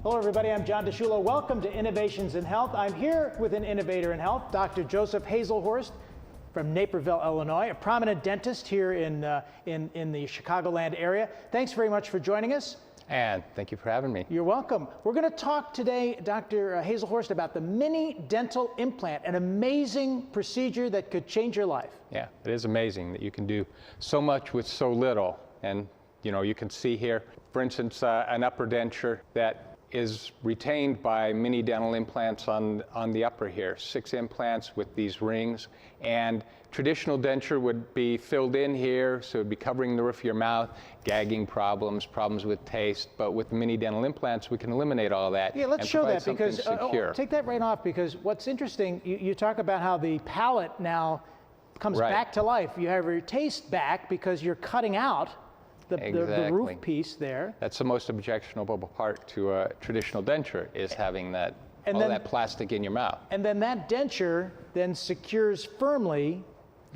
Hello everybody, I'm John DeSciullo. Welcome to Innovations in Health. I'm here with an innovator in health, Dr. Joseph Haselhorst from Naperville, Illinois, a prominent dentist here in the Chicagoland area. Thanks very much for joining us. And thank you for having me. You're welcome. We're going to talk today, Dr. Haselhorst, about the mini dental implant, an amazing procedure that could change your life. Yeah, it is amazing that you can do so much with so little. And you can see here, for instance, an upper denture that is retained by mini dental implants on the upper here, 6 implants with these rings. And traditional denture would be filled in here, so it would be covering the roof of your mouth, gagging problems with taste. But with the mini dental implants, we can eliminate all that. Yeah, let's show that because, take that right off, because what's interesting, you talk about how the palate now comes back to life. You have your taste back because you're cutting out the roof piece there. That's the most objectionable part to a traditional denture, is having that that plastic in your mouth. And then that denture then secures firmly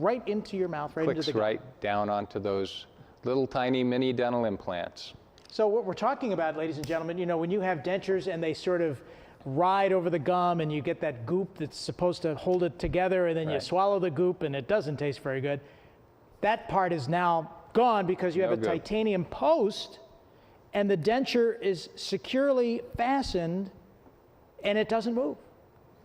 right into your mouth, right into the gum. Right down onto those little tiny mini dental implants. So what we're talking about, ladies and gentlemen, when you have dentures and they sort of ride over the gum and you get that goop that's supposed to hold it together, and then you swallow the goop and it doesn't taste very good, that part is now gone because you have a titanium post and the denture is securely fastened and it doesn't move.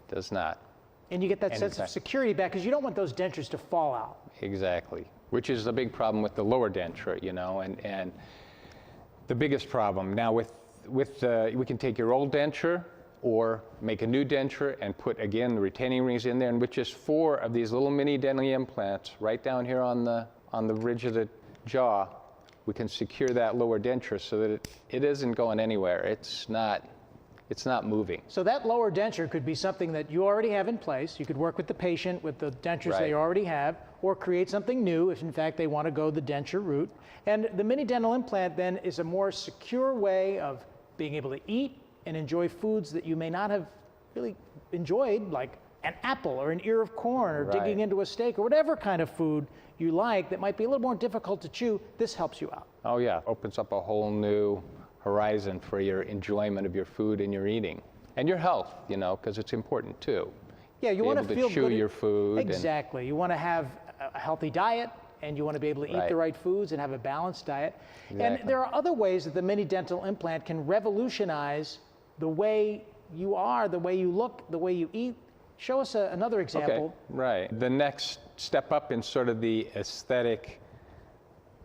Does not. And you get that sense of security back because you don't want those dentures to fall out. Exactly, which is the big problem with the lower denture, and the biggest problem. Now we can take your old denture or make a new denture and put, again, the retaining rings in there, and with just 4 of these little mini dental implants right down here on the ridge of the jaw, we can secure that lower denture so that it isn't going anywhere. It's not moving. So that lower denture could be something that you already have in place. You could work with the patient with the dentures they already have, or create something new if in fact they want to go the denture route. And the mini dental implant then is a more secure way of being able to eat and enjoy foods that you may not have really enjoyed, like an apple or an ear of corn or digging into a steak or whatever kind of food you like that might be a little more difficult to chew. This helps you out. Oh yeah, opens up a whole new horizon for your enjoyment of your food and your eating and your health, because it's important too. Yeah, you want to feel chew your food. Exactly. You want to have a healthy diet, and you want to be able to eat the right foods and have a balanced diet. And there are other ways that the mini dental implant can revolutionize the way you are, the way you look, the way you eat. Show us another example. Okay, right. The next step up in sort of the aesthetic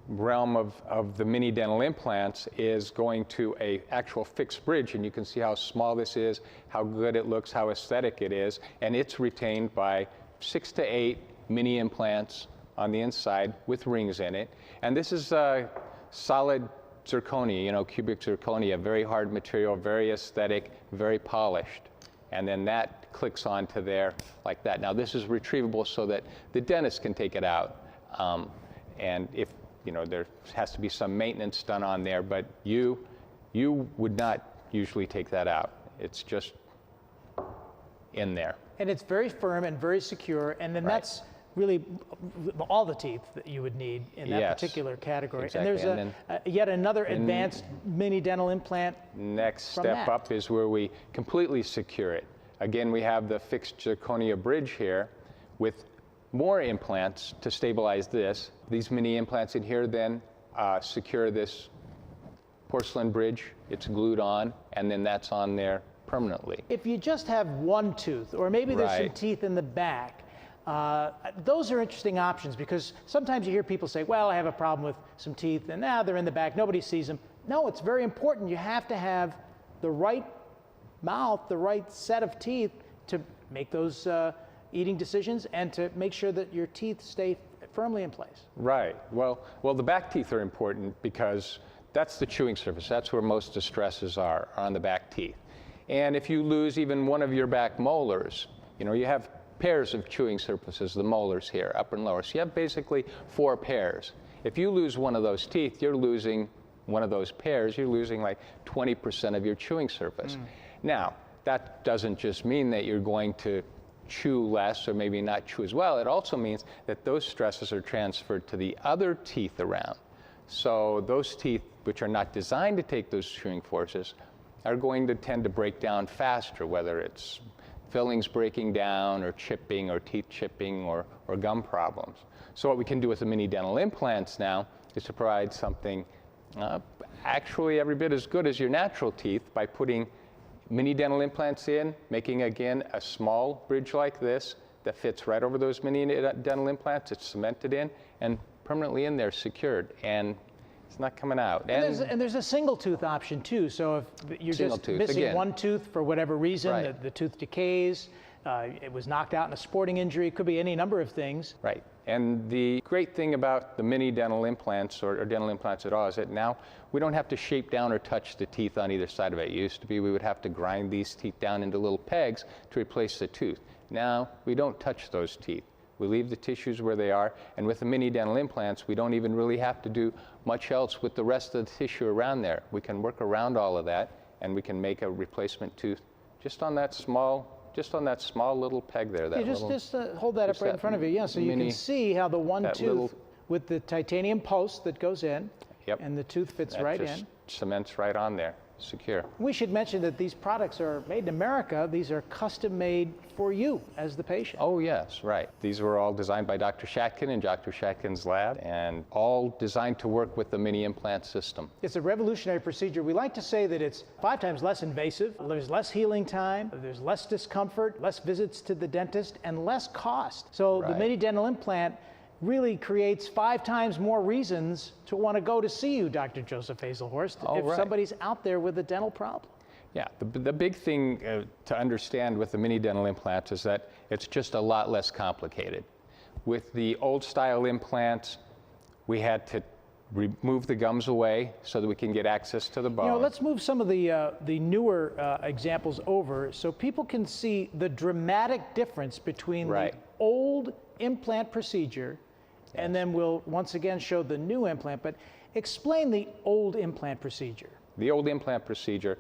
realm of the mini dental implants is going to an actual fixed bridge, and you can see how small this is, how good it looks, how aesthetic it is, and it's retained by 6 to 8 mini implants on the inside with rings in it. And this is solid zirconia, cubic zirconia, very hard material, very aesthetic, very polished. And then that clicks onto there like that. Now this is retrievable so that the dentist can take it out. And if, there has to be some maintenance done on there, but you would not usually take that out. It's just in there. And it's very firm and very secure, and then that's really all the teeth that you would need in that particular category. Exactly. And there's yet another advanced mini dental implant. Next step up is where we completely secure it. Again, we have the fixed zirconia bridge here with more implants to stabilize this. These mini implants in here then secure this porcelain bridge. It's glued on, and then that's on there permanently. If you just have one tooth, or maybe there's some teeth in the back, those are interesting options, because sometimes you hear people say, well, I have a problem with some teeth, and now they're in the back, nobody sees them. No, it's very important. You have to have the right mouth, the right set of teeth to make those eating decisions and to make sure that your teeth stay firmly in place. Right. Well, the back teeth are important because that's the chewing surface. That's where most distresses are on the back teeth. And if you lose even one of your back molars, you have pairs of chewing surfaces, the molars here, upper and lower. So you have basically 4 pairs. If you lose one of those teeth, you're losing one of those pairs, you're losing like 20% of your chewing surface. Now, that doesn't just mean that you're going to chew less or maybe not chew as well. It also means that those stresses are transferred to the other teeth around. So those teeth, which are not designed to take those chewing forces, are going to tend to break down faster, whether it's fillings breaking down or chipping or teeth chipping or gum problems. So what we can do with the mini dental implants now is to provide something actually every bit as good as your natural teeth by putting mini dental implants in, making again a small bridge like this that fits right over those mini dental implants. It's cemented in and permanently in there, secured, and it's not coming out. And there's a single tooth option too. So if you're just missing one tooth for whatever reason, the tooth decays, it was knocked out in a sporting injury, it could be any number of things. Right. And the great thing about the mini dental implants or dental implants at all is that now we don't have to shape down or touch the teeth on either side of it. It used to be we would have to grind these teeth down into little pegs to replace the tooth. Now we don't touch those teeth. We leave the tissues where they are, and with the mini dental implants, we don't even really have to do much else with the rest of the tissue around there. We can work around all of that, and we can make a replacement tooth just on that small little peg there. That just hold that up right in front of you. Yeah, so you can see how the one tooth with the titanium post that goes in, and the tooth fits right in. Cements right on there, secure. We should mention that these products are made in America. These are custom made for you as the patient. Oh yes, right. These were all designed by Dr. Shatkin in Dr. Shatkin's lab, and all designed to work with the mini implant system. It's a revolutionary procedure. We like to say that it's 5 times less invasive, there's less healing time, there's less discomfort, less visits to the dentist, and less cost. So the mini dental implant really creates 5 times more reasons to want to go to see you, Dr. Joseph Haselhorst, if somebody's out there with a dental problem. Yeah, the big thing to understand with the mini dental implants is that it's just a lot less complicated. With the old style implants, we had to remove the gums away so that we can get access to the bone. You know, let's move some of the newer examples over so people can see the dramatic difference between the old implant procedure and then we'll once again show the new implant, but explain the old implant procedure. The old implant procedure,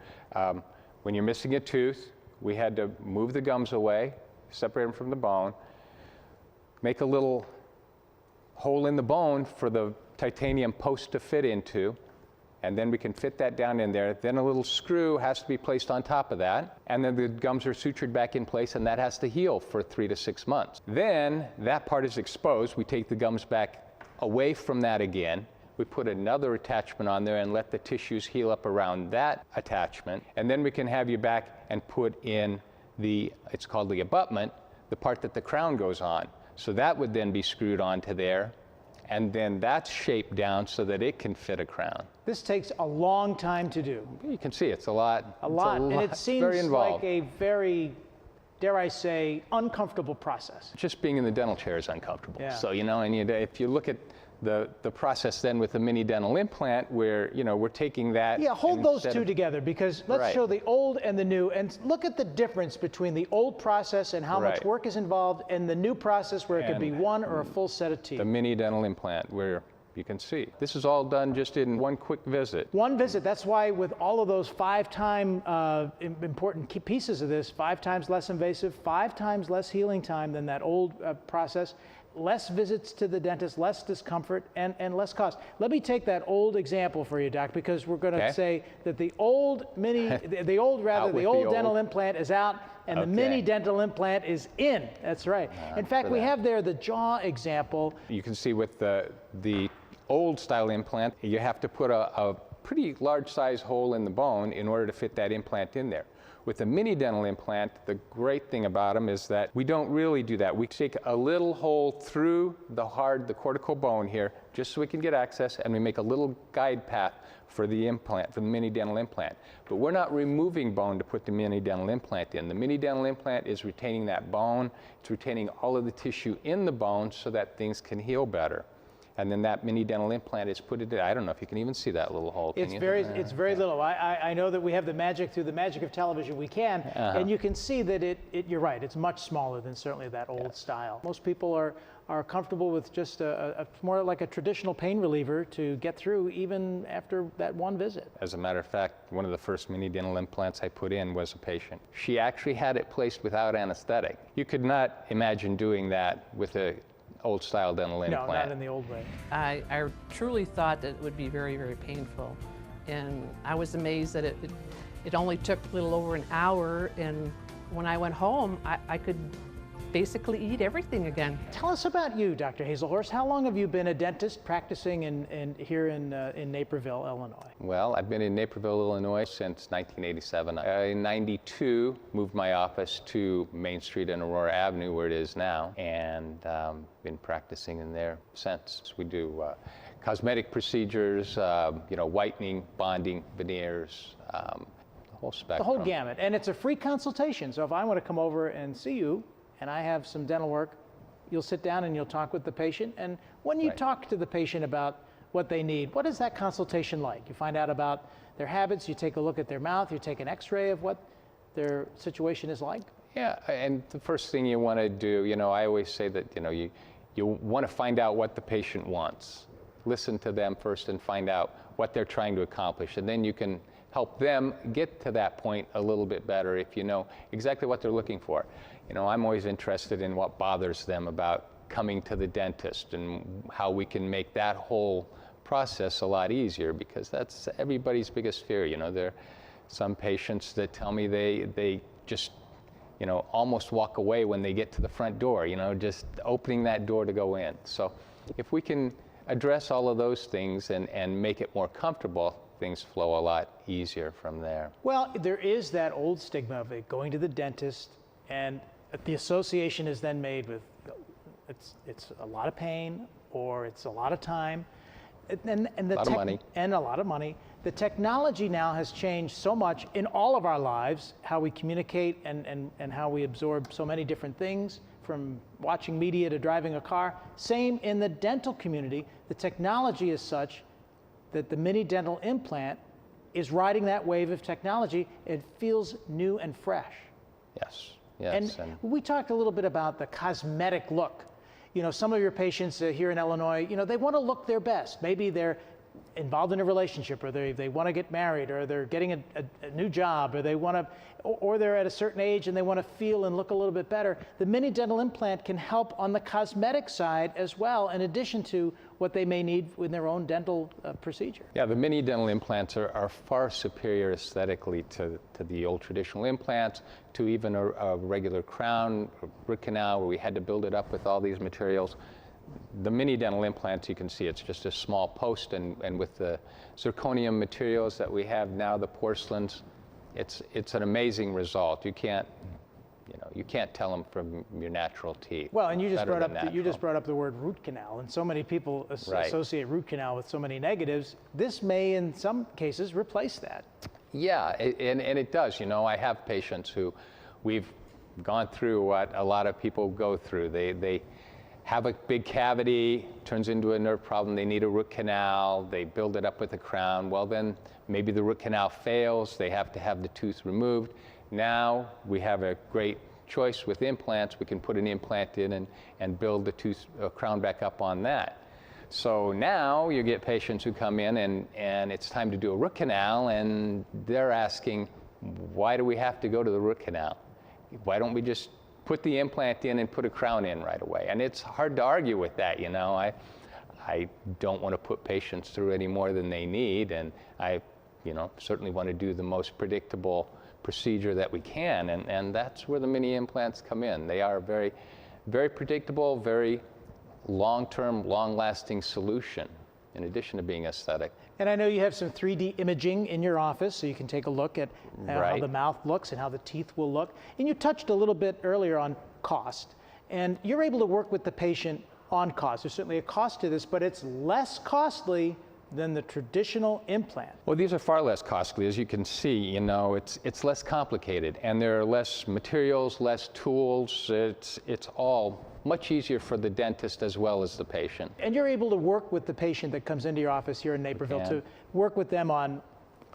when you're missing a tooth, we had to move the gums away, separate them from the bone, make a little hole in the bone for the titanium post to fit into, and then we can fit that down in there. Then a little screw has to be placed on top of that, and then the gums are sutured back in place, and that has to heal for 3 to 6 months. Then that part is exposed. We take the gums back away from that again. We put another attachment on there and let the tissues heal up around that attachment, and then we can have you back and put in it's called the abutment, the part that the crown goes on. So that would then be screwed onto there, and then that's shaped down so that it can fit a crown. This takes a long time to do. You can see it's a lot. And it seems like a very, dare I say, uncomfortable process. Just being in the dental chair is uncomfortable. Yeah. So, you know, and if you look at the process then with the mini dental implant where, you know, we're taking that. Yeah, hold those two together because let's show the old and the new and look at the difference between the old process and how much work is involved and the new process where it could be one or a full set of teeth. The mini dental implant where you can see. This is all done just in one quick visit. One visit. That's why with all of those 5-time important key pieces of this, 5 times less invasive, 5 times less healing time than that old process, less visits to the dentist, less discomfort, and less cost. Let me take that old example for you, Doc, because we're going to say that the old dental implant is out and the mini dental implant is in. That's right. In fact, we have there the jaw example. You can see with the old style implant, you have to put a pretty large size hole in the bone in order to fit that implant in there. With the mini dental implant, the great thing about them is that we don't really do that. We take a little hole through the cortical bone here, just so we can get access, and we make a little guide path for the implant, for the mini dental implant. But we're not removing bone to put the mini dental implant in. The mini dental implant is retaining that bone. It's retaining all of the tissue in the bone so that things can heal better. And then that mini dental implant is put into, I don't know if you can even see that little hole. It's very little. I know that we have the magic, through the magic of television we can, and you can see that you're right, it's much smaller than certainly that old style. Most people are comfortable with just more like a traditional pain reliever to get through even after that one visit. As a matter of fact, one of the first mini dental implants I put in was a patient. She actually had it placed without anesthetic. You could not imagine doing that with a old style dental implant. No, not in the old way. I truly thought that it would be very, very painful. And I was amazed that It only took a little over an hour, and when I went home, I could basically eat everything again. Tell us about you, Dr. Haselhorst. How long have you been a dentist practicing here in Naperville, Illinois? Well, I've been in Naperville, Illinois since 1987. In 92, moved my office to Main Street and Aurora Avenue, where it is now, and been practicing in there since. We do cosmetic procedures, whitening, bonding, veneers, the whole spectrum. The whole gamut. And it's a free consultation, so if I want to come over and see you, and I have some dental work, you'll sit down and you'll talk with the patient. And when you talk to the patient about what they need, what is that consultation like? You find out about their habits, you take a look at their mouth, you take an x-ray of what their situation is like? Yeah, and the first thing you want to do, I always say that, you want to find out what the patient wants. Listen to them first and find out what they're trying to accomplish. And then you can help them get to that point a little bit better if you know exactly what they're looking for. I'm always interested in what bothers them about coming to the dentist and how we can make that whole process a lot easier, because that's everybody's biggest fear. There are some patients that tell me they just, almost walk away when they get to the front door, just opening that door to go in. So if we can address all of those things and make it more comfortable, things flow a lot easier from there. Well, there is that old stigma of it going to the dentist, and the association is then made with it's a lot of pain, or it's a lot of time, and a lot of money. And a lot of money. The technology now has changed so much in all of our lives, how we communicate and how we absorb so many different things, from watching media to driving a car. Same in the dental community. The technology is such that the mini dental implant is riding that wave of technology. It feels new and fresh. Yes. Yes. And we talked a little bit about the cosmetic look. Some of your patients here in Illinois, they want to look their best. Maybe they're involved in a relationship, or they want to get married, or they're getting a new job, or or they're at a certain age and they want to feel and look a little bit better. The mini dental implant can help on the cosmetic side as well, in addition to what they may need with their own dental procedure. Yeah, the mini dental implants are far superior aesthetically to the old traditional implants, to even a regular crown, a root canal, where we had to build it up with all these materials. The mini dental implants, you can see it's just a small post, and with the zirconium materials that we have now, the porcelains, it's an amazing result. You can't tell them from your natural teeth. Well, and you just brought up the word root canal, and so many people associate root canal with so many negatives. This may, in some cases, replace that. Yeah, and it does. I have patients who we've gone through what a lot of people go through. They have a big cavity, turns into a nerve problem, they need a root canal, they build it up with a crown. Well, then maybe the root canal fails, they have to have the tooth removed. Now we have a great choice with implants. We can put an implant in and build the crown back up on that. So now you get patients who come in and it's time to do a root canal, and they're asking, why do we have to go to the root canal? Why don't we just put the implant in and put a crown in right away? And it's hard to argue with that. I don't want to put patients through any more than they need, and I certainly want to do the most predictable procedure that we can, and that's where the mini implants come in. They are very, very predictable, very long-term, long-lasting solution, in addition to being aesthetic. And I know you have some 3D imaging in your office, so you can take a look at how the mouth looks and how the teeth will look. And you touched a little bit earlier on cost, and you're able to work with the patient on cost. There's certainly a cost to this, but it's less costly than the traditional implant. Well, these are far less costly. As you can see, it's less complicated, and there are less materials, less tools. It's all much easier for the dentist as well as the patient. And you're able to work with the patient that comes into your office here in Naperville to work with them on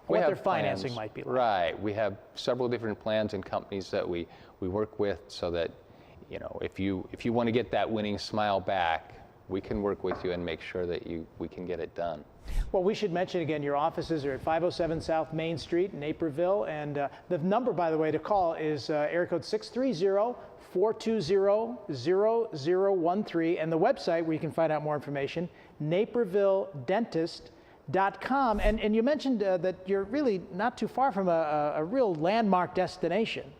what their financing might be like. Right. We have several different plans and companies that we work with, so that if you want to get that winning smile back, we can work with you and make sure that we can get it done. Well, we should mention again, your offices are at 507 South Main Street in Naperville, and the number, by the way, to call is area code 630-420-0013, and the website where you can find out more information, napervilledentist.com. Implant.com. And you mentioned that you're really not too far from a real landmark destination.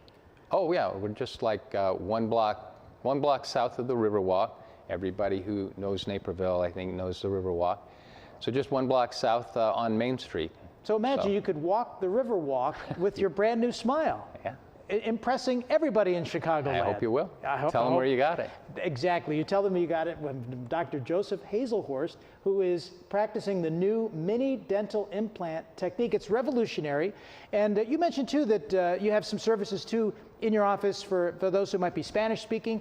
Oh yeah, we're just like one block south of the Riverwalk. Everybody who knows Naperville, I think, knows the Riverwalk. So just one block south on Main Street. So imagine you could walk the Riverwalk with your brand new smile. Yeah. Impressing everybody in Chicagoland. I hope you will. I Tell them where you got it. Exactly. You tell them you got it when Dr. Joseph Haselhorst, who is practicing the new mini dental implant technique. It's revolutionary. And you mentioned, too, that you have some services, too, in your office for those who might be Spanish-speaking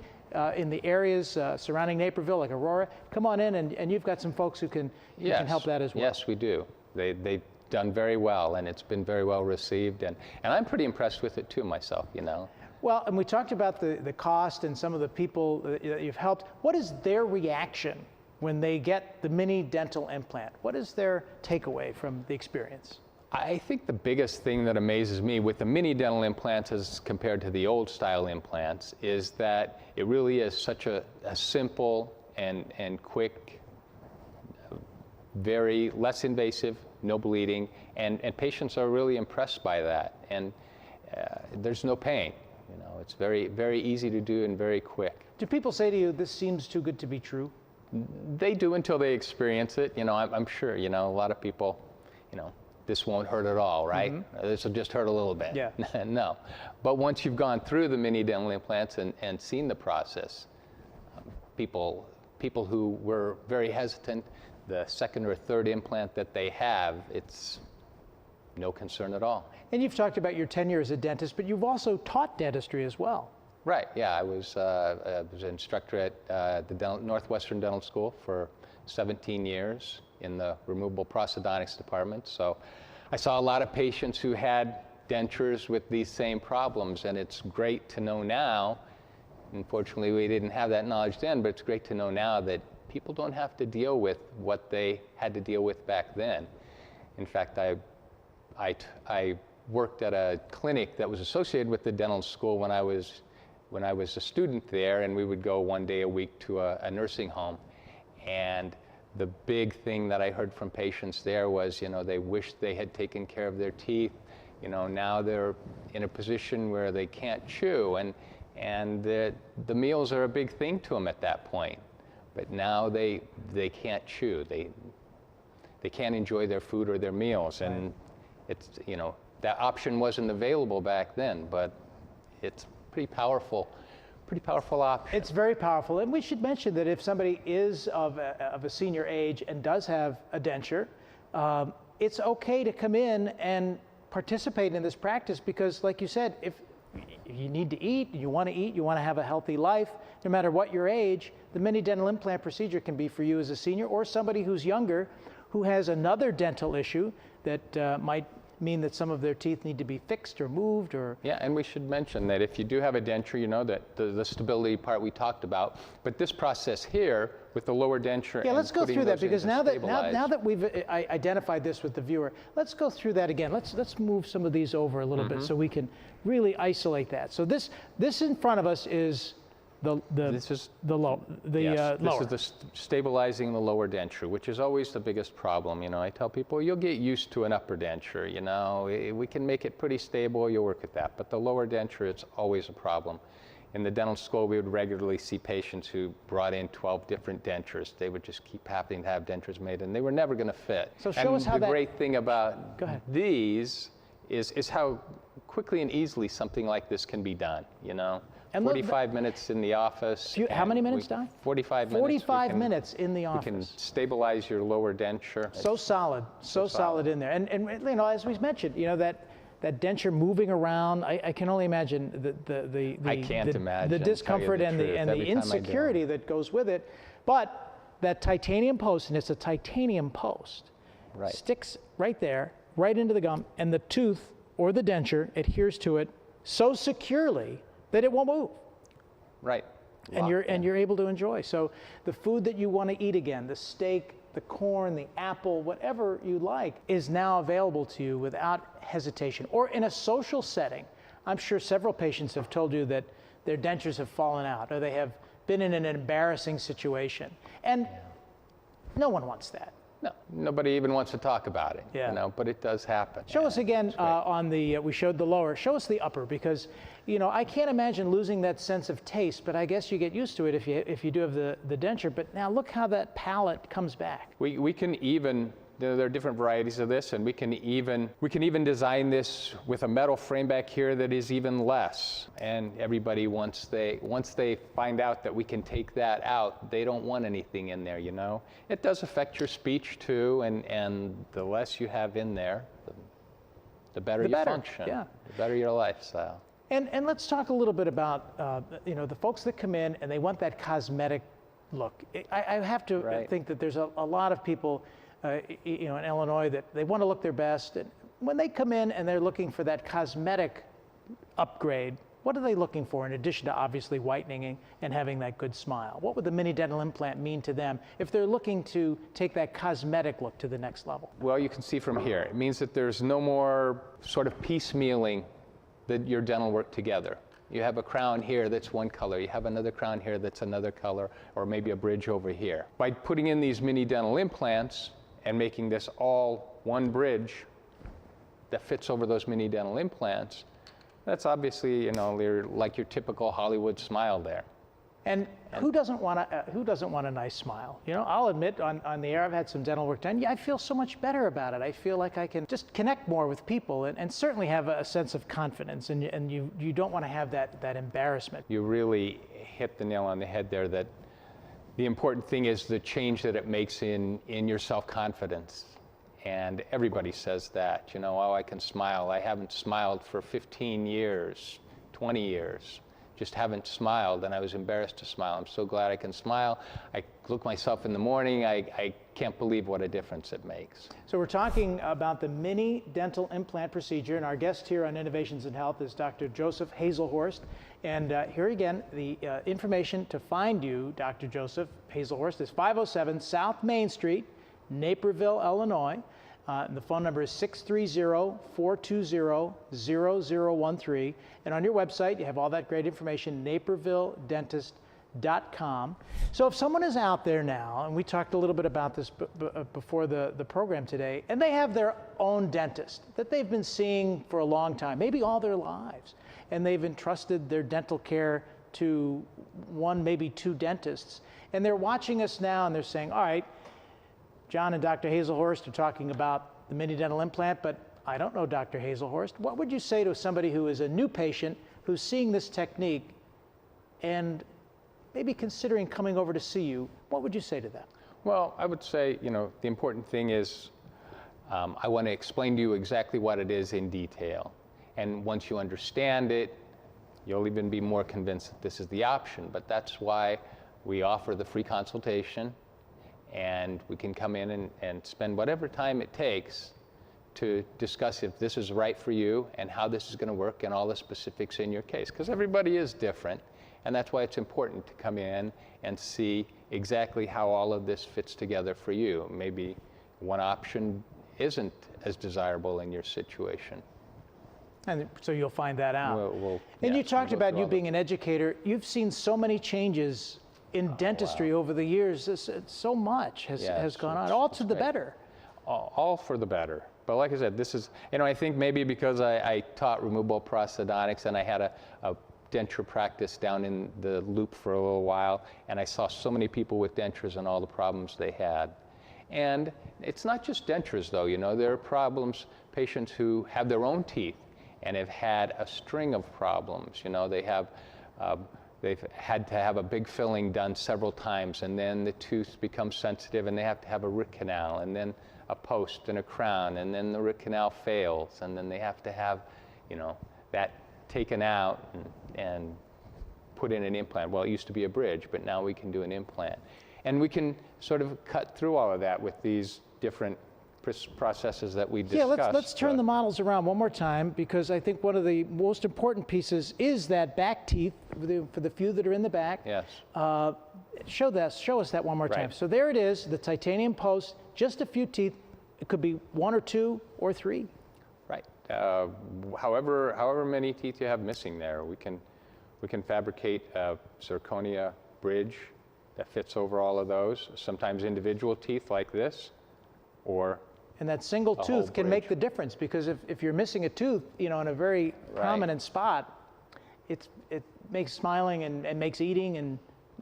in the areas surrounding Naperville, like Aurora. Come on in, and you've got some folks who can help that as well. Yes, we do. They've done very well, and it's been very well received, and I'm pretty impressed with it too myself, you know. Well, and we talked about the cost and some of the people that you've helped. What is their reaction when they get the mini dental implant? What is their takeaway from the experience? I think the biggest thing that amazes me with the mini dental implants as compared to the old style implants is that it really is such a simple and quick, very less invasive, no bleeding, and patients are really impressed by that. And there's no pain. You know, it's very, very easy to do and very quick. Do people say to you, this seems too good to be true? They do until they experience it. You know, I'm sure, you know, a lot of people, you know, this won't hurt at all, right? Mm-hmm. This will just hurt a little bit. Yeah. No. But once you've gone through the mini dental implants and seen the process, people who were very hesitant, the second or third implant that they have, it's no concern at all. And you've talked about your tenure as a dentist, but you've also taught dentistry as well. Right, yeah, I was an instructor at the Northwestern Dental School for 17 years in the removable prosthodontics department. So I saw a lot of patients who had dentures with these same problems, and it's great to know now. Unfortunately, we didn't have that knowledge then, but it's great to know now that people don't have to deal with what they had to deal with back then. In fact, I worked at a clinic that was associated with the dental school when I was a student there, and we would go one day a week to a nursing home. And the big thing that I heard from patients there was, you know, they wished they had taken care of their teeth. You know, now they're in a position where they can't chew, and the meals are a big thing to them at that point. But now they can't chew. They can't enjoy their food or their meals, and it's, you know, that option wasn't available back then, but it's pretty powerful option. It's very powerful, and we should mention that if somebody is of a senior age and does have a denture, it's okay to come in and participate in this practice because, like you said, if you need to eat, you want to have a healthy life, no matter what your age, the mini dental implant procedure can be for you as a senior or somebody who's younger who has another dental issue that might mean that some of their teeth need to be fixed or moved or... Yeah, and we should mention that if you do have a denture, you know, that the stability part we talked about, but this process here with the lower denture... Yeah, let's go through that because now that we've identified this with the viewer, let's go through that again. Let's move some of these over a little bit so we can really isolate that. So this in front of us is lower. This is the stabilizing the lower denture, which is always the biggest problem. You know, I tell people, you'll get used to an upper denture, you know, we can make it pretty stable, you'll work at that, but the lower denture, it's always a problem. In the dental school, we would regularly see patients who brought in 12 different dentures. They would just keep having to have dentures made, and they were never going to fit. So show us how the great thing about these is how quickly and easily something like this can be done, you know. And 45 minutes in the office. How many minutes, Don? 45 minutes. 45 minutes in the office. We can stabilize your lower denture. So solid in there. And you know, as we mentioned, you know, that denture moving around, I can only imagine the discomfort and the insecurity that goes with it. But that titanium post, and it's a titanium post, sticks right there, right into the gum, and the tooth or the denture adheres to it so securely that it won't move. Right. And you're able to enjoy. So the food that you want to eat again, the steak, the corn, the apple, whatever you like, is now available to you without hesitation. Or in a social setting, I'm sure several patients have told you that their dentures have fallen out or they have been in an embarrassing situation. And no one wants that. No, nobody even wants to talk about it, Yeah. you know, but it does happen. Show us again on the, we showed the lower, show us the upper, because, you know, I can't imagine losing that sense of taste, but I guess you get used to it if you do have the denture. But now look how that palate comes back. We can even, there are different varieties of this, and we can even design this with a metal frame back here that is even less. And everybody, once they find out that we can take that out, they don't want anything in there, you know. It does affect your speech too, and the less you have in there, the better you function, yeah. the better your lifestyle. And let's talk a little bit about, you know, the folks that come in and they want that cosmetic look. I have to think that there's a lot of people, you know, in Illinois that they want to look their best. And when they come in and they're looking for that cosmetic upgrade, what are they looking for in addition to obviously whitening and having that good smile? What would the mini dental implant mean to them if they're looking to take that cosmetic look to the next level? Well, you can see from here, it means that there's no more sort of piecemealing your dental work together. You have a crown here that's one color, you have another crown here that's another color, or maybe a bridge over here. By putting in these mini dental implants and making this all one bridge that fits over those mini dental implants, that's obviously, you know, like your typical Hollywood smile there. And who doesn't want a nice smile? You know, I'll admit on the air I've had some dental work done. Yeah, I feel so much better about it. I feel like I can just connect more with people and certainly have a sense of confidence. And you don't want to have that embarrassment. You really hit the nail on the head there, that the important thing is the change that it makes in your self-confidence. And everybody says that, you know, oh, I can smile. I haven't smiled for 15 years, 20 years. Just haven't smiled, and I was embarrassed to smile. I'm so glad I can smile. I look myself in the morning. I can't believe what a difference it makes. So we're talking about the mini dental implant procedure, and our guest here on Innovations in Health is Dr. Joseph Haselhorst. And here again, the information to find you, Dr. Joseph Haselhorst, is 507 South Main Street, Naperville, Illinois. And the phone number is 630-420-0013. And on your website, you have all that great information, napervilledentist.com. So if someone is out there now, and we talked a little bit about this before the program today, and they have their own dentist that they've been seeing for a long time, maybe all their lives, and they've entrusted their dental care to one, maybe two dentists, and they're watching us now and they're saying, all right, John and Dr. Haselhorst are talking about the mini dental implant, but I don't know Dr. Haselhorst. What would you say to somebody who is a new patient who's seeing this technique and maybe considering coming over to see you? What would you say to them? Well, I would say, you know, the important thing is I want to explain to you exactly what it is in detail. And once you understand it, you'll even be more convinced that this is the option. But that's why we offer the free consultation. And we can come in and spend whatever time it takes to discuss if this is right for you and how this is going to work and all the specifics in your case. Because everybody is different, and that's why it's important to come in and see exactly how all of this fits together for you. Maybe one option isn't as desirable in your situation. And so you'll find that out. And you talked about you being an educator. You've seen so many changes in dentistry over the years. So much has gone on, all to the better. All for the better. But like I said, this is, you know, I think maybe because I taught removable prosthodontics and I had a denture practice down in the Loop for a little while, and I saw so many people with dentures and all the problems they had. And it's not just dentures though, you know, there are problems, patients who have their own teeth and have had a string of problems. You know, they've had to have a big filling done several times, and then the tooth becomes sensitive and they have to have a root canal, and then a post and a crown, and then the root canal fails, and then they have to have, you know, that taken out and put in an implant. Well, it used to be a bridge, but now we can do an implant. And we can sort of cut through all of that with these different processes that we discussed. Yeah, let's turn the models around one more time, because I think one of the most important pieces is that back teeth for the few that are in the back. Yes. Show us that one more time. So there it is, the titanium post, just a few teeth. It could be one or two or three. Right. However many teeth you have missing there, we can fabricate a zirconia bridge that fits over all of those. Sometimes individual teeth like this or And that single whole tooth can make bridge. the difference, because if you're missing a tooth, in a very prominent spot, it makes smiling and makes eating and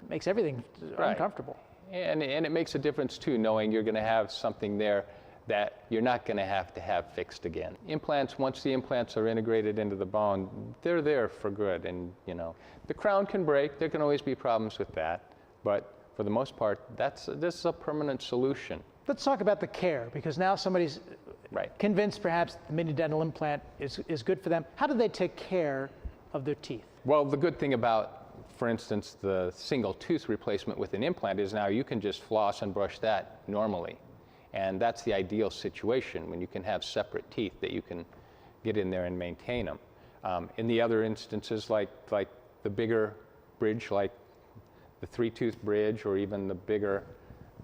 makes everything uncomfortable. And it makes a difference too, knowing you're going to have something there that you're not going to have fixed again. Implants, once the implants are integrated into the bone, they're there for good. And the crown can break. There can always be problems with that, but for the most part, this is a permanent solution. Let's talk about the care, because now somebody's convinced perhaps the mini dental implant is good for them. How do they take care of their teeth? Well, the good thing about, for instance, the single tooth replacement with an implant is now you can just floss and brush that normally. And that's the ideal situation, when you can have separate teeth that you can get in there and maintain them. In the other instances, like the bigger bridge, like the 3-tooth bridge, or even the bigger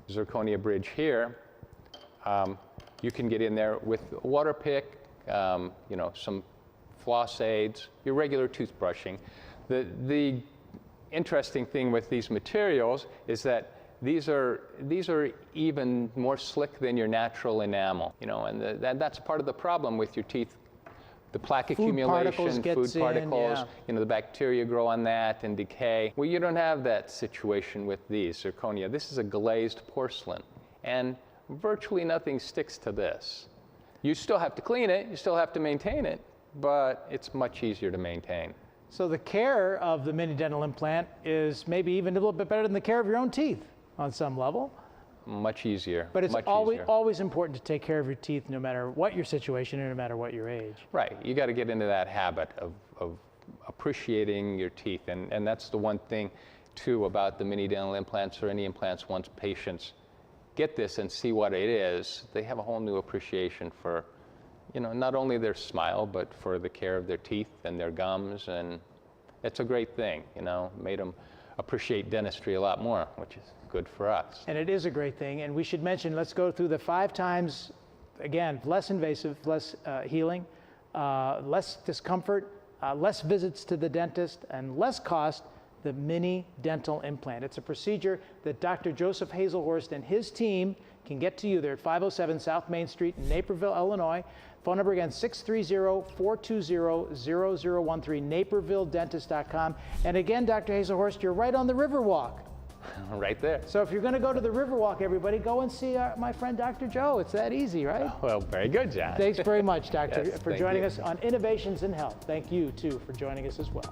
zirconia bridge here, you can get in there with a water pick, some floss aids, your regular toothbrushing. The interesting thing with these materials is that these are even more slick than your natural enamel, and that's part of the problem with your teeth. The plaque accumulation, food particles, the bacteria grow on that and decay. Well, you don't have that situation with these zirconia. This is a glazed porcelain, and virtually nothing sticks to this. You still have to clean it, you still have to maintain it, but it's much easier to maintain. So the care of the mini dental implant is maybe even a little bit better than the care of your own teeth on some level. Much easier. But it's always important to take care of your teeth, no matter what your situation and no matter what your age. Right. You got to get into that habit of appreciating your teeth. And that's the one thing, too, about the mini dental implants or any implants. Once patients get this and see what it is, they have a whole new appreciation for, not only their smile, but for the care of their teeth and their gums. And it's a great thing, made them appreciate dentistry a lot more, which is good for us. And it is a great thing. And we should mention, let's go through the 5 times, again, less invasive, less healing, less discomfort, less visits to the dentist, and less cost, the mini dental implant. It's a procedure that Dr. Joseph Haselhorst and his team can get to you. They're at 507 South Main Street in Naperville, Illinois. Phone number again, 630-420-0013, napervilledentist.com. And again, Dr. Haselhorst, you're right on the Riverwalk. Right there. So if you're going to go to the Riverwalk, everybody, go and see my friend Dr. Joe. It's that easy, right? Well, very good, John. Thanks very much, Doctor, Yes, for joining us on Innovations in Health. Thank you, too, for joining us as well.